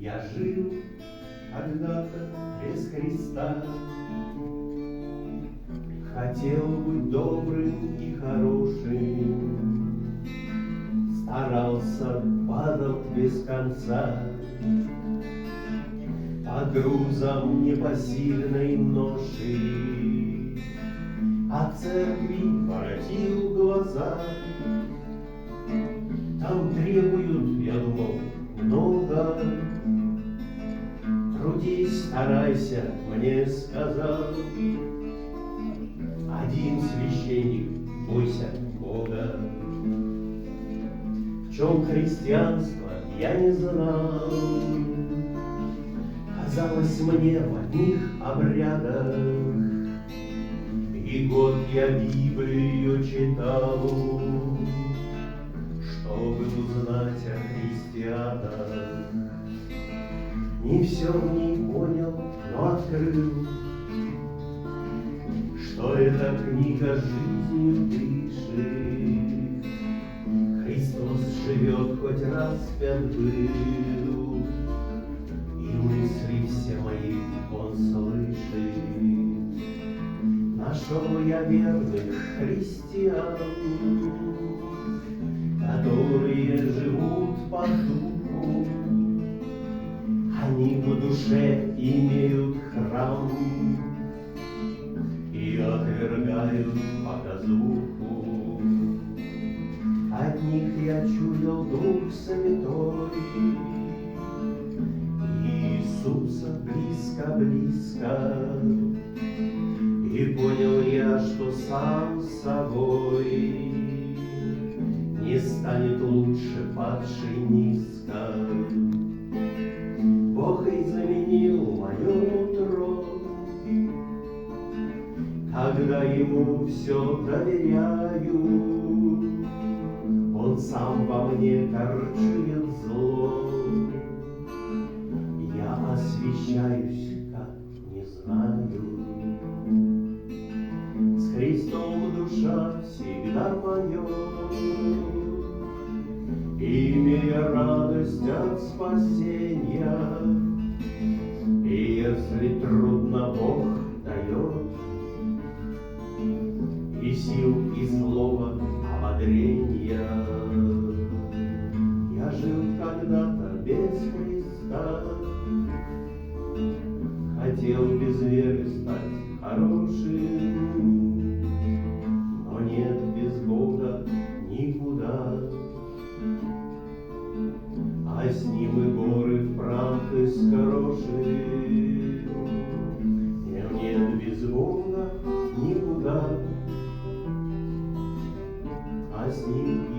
Я жил когда-то без Христа, хотел быть добрым и хорошим, старался, падал без конца под грузом непосильной ноши, от церкви воротил глаза. Там требуют, я думал, много. Трудись, старайся, мне сказал один священник, бойся Бога. В чем христианство, я не знал. Казалось мне в одних обрядах, и год я Библию читал, чтобы узнать о христианах. Не все не понял, но открыл, что эта книга жизнью дышит. Христос живет, хоть распят был, и мысли все мои Он слышит. Нашел я верных христиан, которые живут по духу. Они в душе имеют храм и отвергают показуху. От них я чуял Дух Святой, Иисуса близко-близко, и понял я, что сам собой не станет лучше падший низко. Бог и заменил мое нутро, когда Ему все доверяю. Он сам во мне корчует зло, я освящаюсь, как не знаю. С Христом душа всегда поет, имея радость от спасения. И если трудно, Бог дает и сил, и слова ободрения. Я жил когда-то без Христа, хотел без веры стать хорошим, но нет без Бога никуда. А с Ним и горы в прах искрошим. Нет без Бога никуда, а с Ним